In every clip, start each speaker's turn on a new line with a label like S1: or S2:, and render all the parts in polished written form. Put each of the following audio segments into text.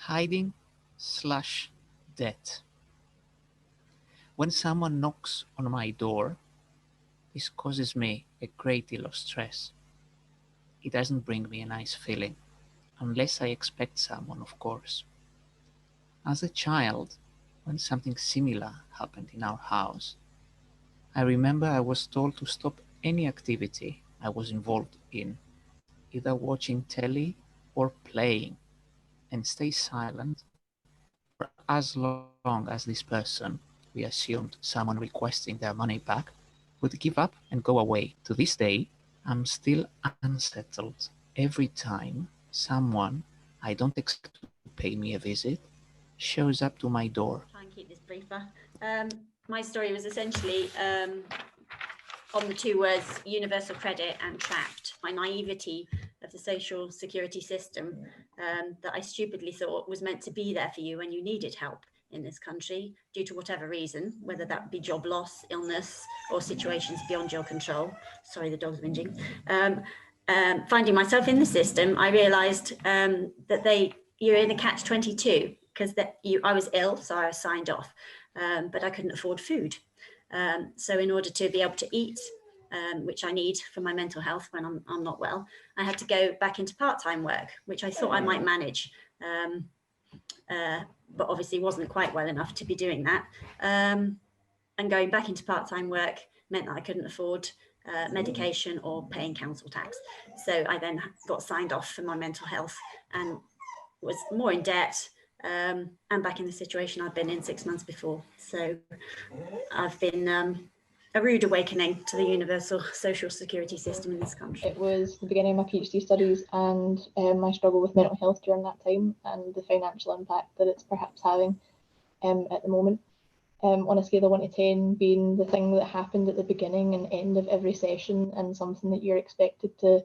S1: hiding slash debt. When someone knocks on my door, this causes me a great deal of stress. It doesn't bring me a nice feeling, unless I expect someone, of course. As a child, when something similar happened in our house, I remember I was told to stop any activity I was involved in, either watching telly or playing, and stay silent for as long as this person, we assumed someone requesting their money back, would give up and go away. To this day, I'm still unsettled every time someone I don't expect to pay me a visit shows up to my door.
S2: Try and keep this briefer. My story was essentially on the two words universal credit and trapped. My naivety of the social security system that I stupidly thought was meant to be there for you when you needed help in this country due to whatever reason, whether that be job loss, illness, or situations beyond your control. Sorry, the dog's whinging. Finding myself in the system, I realised that you're in a catch-22 because I was ill, so I was signed off, but I couldn't afford food. So in order to be able to eat, which I need for my mental health when I'm not well, I had to go back into part-time work, which I thought I might manage, but obviously wasn't quite well enough to be doing that. And going back into part-time work meant that I couldn't afford medication or paying council tax. So I then got signed off for my mental health and was more in debt, and back in the situation I'd been in 6 months before. So I've been a rude awakening to the universal social security system in this country.
S3: It was the beginning of my PhD studies and my struggle with mental health during that time and the financial impact that it's perhaps having at the moment. On a scale of 1 to 10 being the thing that happened at the beginning and end of every session and something that you're expected to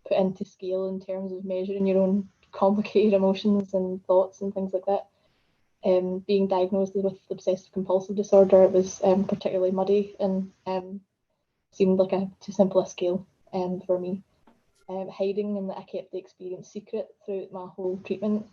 S3: put into scale in terms of measuring your own complicated emotions and thoughts and things like that. Being diagnosed with obsessive compulsive disorder, it was particularly muddy and seemed like too simple a scale for me. Hiding in that I kept the experience secret throughout my whole treatment,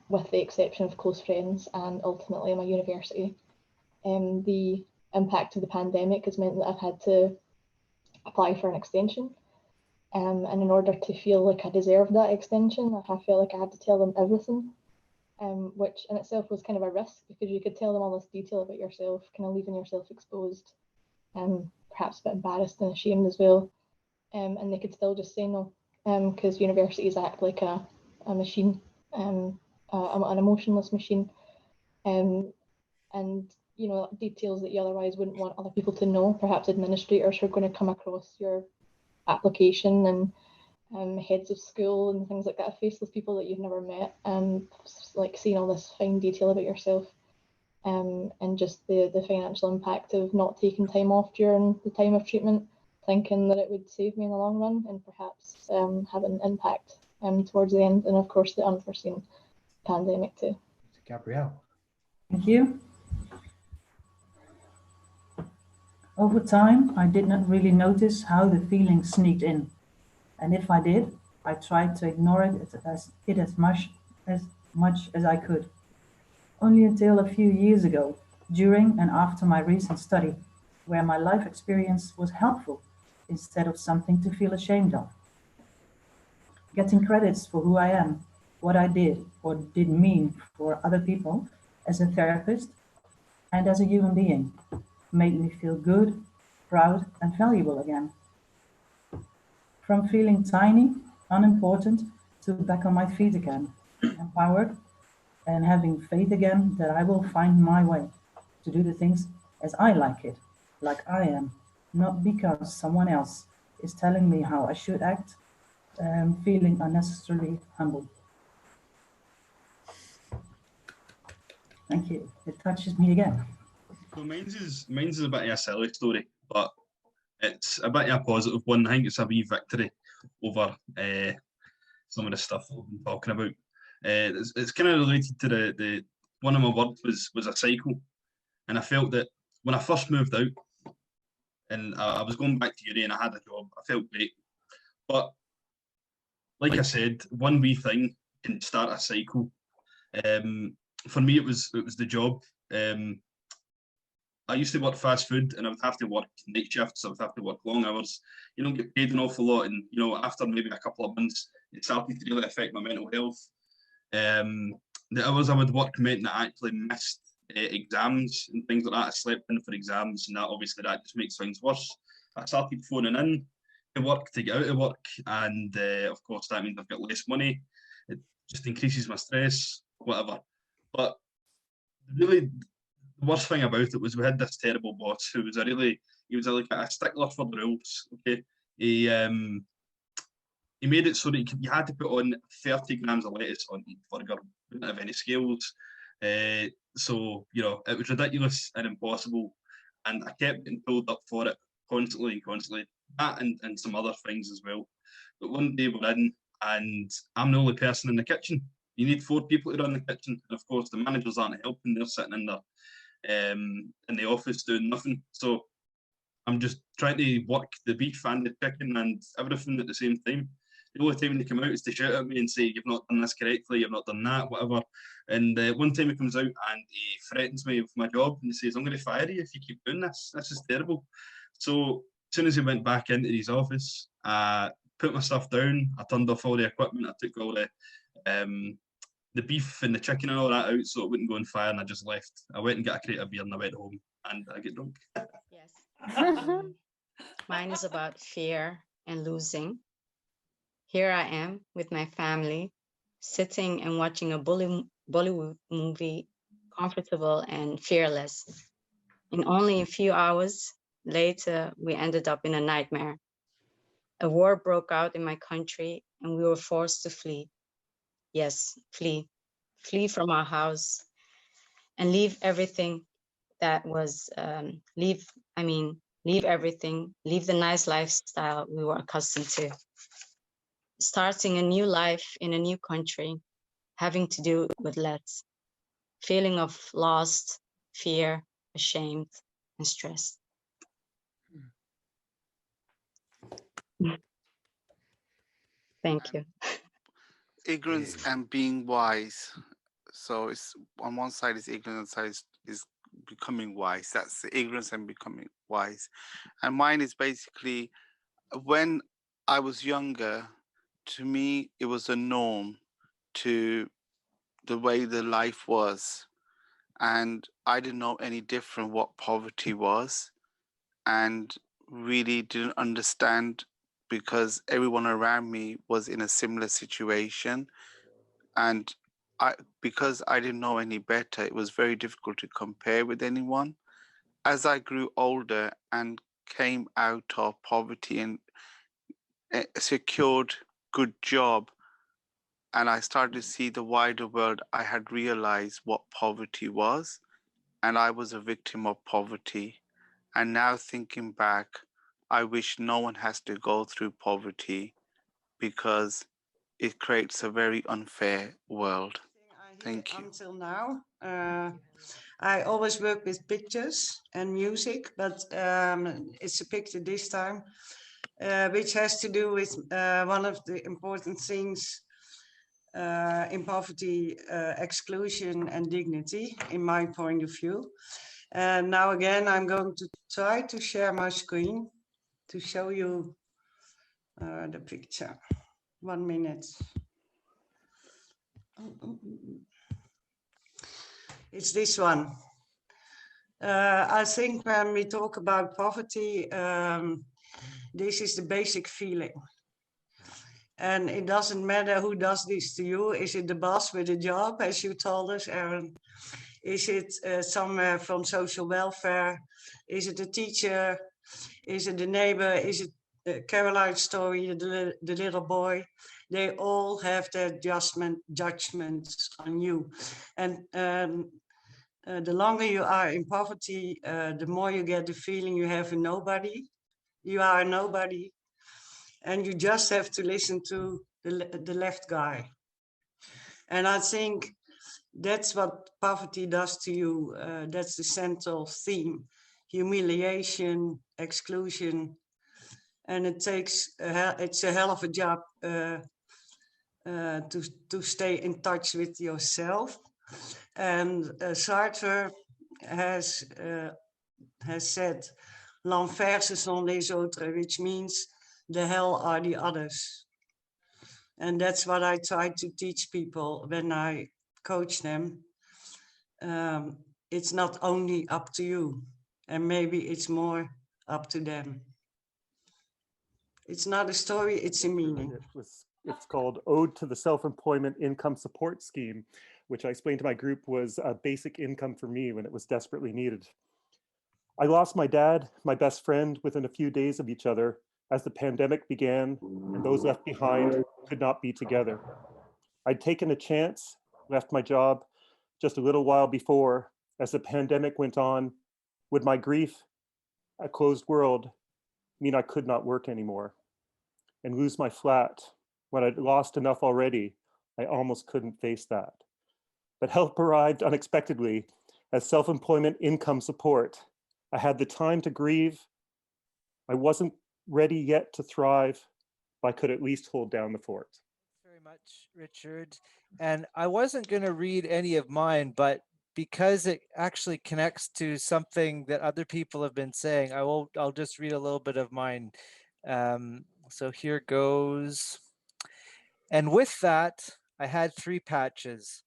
S3: with the exception of close friends and ultimately my university. The impact of the pandemic has meant that I've had to apply for an extension. And in order to feel like I deserved that extension, I felt like I had to tell them everything, which in itself was kind of a risk because you could tell them all this detail about yourself, kind of leaving yourself exposed, perhaps a bit embarrassed and ashamed as well. And they could still just say no, because universities act like a machine, an emotionless machine, and you know, details that you otherwise wouldn't want other people to know. Perhaps administrators are going to come across your application and heads of school and things like that, faceless people that you've never met, like seeing all this fine detail about yourself, and just the financial impact of not taking time off during the time of treatment, thinking that it would save me in the long run and perhaps have an impact towards the end, and of course the unforeseen pandemic too.
S4: Gabrielle.
S5: Thank you. Over time, I did not really notice how the feeling sneaked in. And if I did, I tried to ignore it as much as I could. Only until a few years ago, during and after my recent study, where my life experience was helpful instead of something to feel ashamed of. Getting credits for who I am, what I did or didn't mean for other people as a therapist and as a human being made me feel good, proud, and valuable again. From feeling tiny, unimportant, to back on my feet again, empowered, and having faith again that I will find my way to do the things as I like it, like I am, not because someone else is telling me how I should act, feeling unnecessarily humble. Thank you. It touches me again.
S6: So mine's is a bit of a silly story, but it's a bit of a positive one. I think it's a wee victory over some of the stuff we've been talking about. It's kind of related to the one of my words was a cycle, and I felt that when I first moved out, and I was going back to uni and I had a job, I felt great. But like I said, one wee thing can start a cycle, For me, it was the job. I used to work fast food, and I would have to work night shifts. I would have to work long hours. You don't get paid an awful lot, and after maybe a couple of months, it started to really affect my mental health. The hours I would work meant that I actually missed exams and things like that. I slept in for exams, and that just makes things worse. I started phoning in to work to get out of work, and of course that means I've got less money. It just increases my stress, whatever. But really, the worst thing about it was we had this terrible boss who was he was like a stickler for the rules. Okay, he made it so that you had to put on 30 grams of lettuce on each burger. We didn't have any scales. So, it was ridiculous and impossible. And I kept getting pulled up for it constantly. That and some other things as well. But one day we're in, and I'm the only person in the kitchen. You need 4 people to run the kitchen. And of course, the managers aren't helping. They're sitting in there in the office doing nothing. So I'm just trying to work the beef and the chicken and everything at the same time. The only time they come out is to shout at me and say, "You've not done this correctly, you've not done that," whatever. And one time he comes out and he threatens me with my job and he says, "I'm going to fire you if you keep doing this. This is terrible." So as soon as he went back into his office, I put my stuff down, I turned off all the equipment, I took all the beef and the chicken and all that out so it wouldn't go on fire, and I just left. I went and got a crate of beer and I went home and I get drunk.
S4: Yes. Mine is about fear and losing. Here I am with my family, sitting and watching a Bollywood movie, comfortable and fearless. In only a few hours later, we ended up in a nightmare. A war broke out in my country and we were forced to flee. Yes, flee. Flee from our house and leave everything that was, leave everything, leave the nice lifestyle we were accustomed to. Starting a new life in a new country, having to do with less, feeling of lost, fear, ashamed, and stressed. Thank you.
S7: Ignorance and being wise. So it's on one side is ignorance, on the side is becoming wise. That's the ignorance and becoming wise. And mine is basically when I was younger, to me, it was a norm to the way the life was. And I didn't know any different what poverty was and really didn't understand because everyone around me was in a similar situation. And because I didn't know any better, it was very difficult to compare with anyone. As I grew older and came out of poverty and secured good job, and I started to see the wider world, I had realized what poverty was, and I was a victim of poverty. And now thinking back, I wish no one has to go through poverty because it creates a very unfair world. Thank you.
S8: Until now, I always work with pictures and music, but it's a picture this time, which has to do with one of the important things in poverty, exclusion and dignity, in my point of view. And now again, I'm going to try to share my screen to show you the picture. 1 minute. It's this one. I think when we talk about poverty, this is the basic feeling. And it doesn't matter who does this to you. Is it the boss with a job, as you told us, Aaron? Is it somewhere from social welfare? Is it a teacher? Is it the neighbor? Is it Caroline's story, the little boy? They all have their judgments on you. And the longer you are in poverty, the more you get the feeling you have a nobody. You are a nobody. And you just have to listen to the left guy. And I think that's what poverty does to you. That's the central theme: humiliation, exclusion. And it takes, it's a hell of a job to stay in touch with yourself. And Sartre has said, l'enfer ce sont les autres, which means the hell are the others. And that's what I try to teach people when I coach them. It's not only up to you, and maybe it's more up to them. It's not a story, it's a meaning.
S9: It's called Ode to the Self-Employment Income Support Scheme, which I explained to my group was a basic income for me when it was desperately needed. I lost my dad, my best friend, within a few days of each other as the pandemic began and those left behind could not be together. I'd taken a chance, left my job just a little while before. As the pandemic went on, would my grief, a closed world, mean I could not work anymore and lose my flat when I'd lost enough already? I almost couldn't face that. But help arrived unexpectedly as self-employment income support. I had the time to grieve. I wasn't ready yet to thrive, but I could at least hold down the fort.
S10: Very much, Richard. And I wasn't going to read any of mine, but because it actually connects to something that other people have been saying, I'll just read a little bit of mine. So here goes. And with that, I had 3 patches,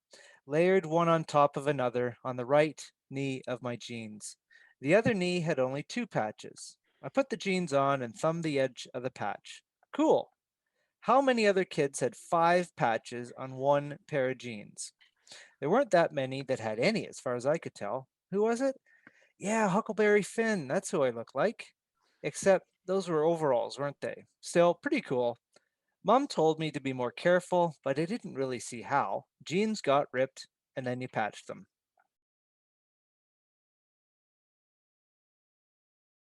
S10: layered one on top of another on the right knee of my jeans. The other knee had only 2 patches. I put the jeans on and thumbed the edge of the patch. Cool. How many other kids had 5 patches on one pair of jeans? There weren't that many that had any, as far as I could tell. Who was it? Yeah, Huckleberry Finn. That's who I look like. Except those were overalls, weren't they? Still, pretty cool. Mom told me to be more careful, but I didn't really see how. Jeans got ripped, and then you patched them.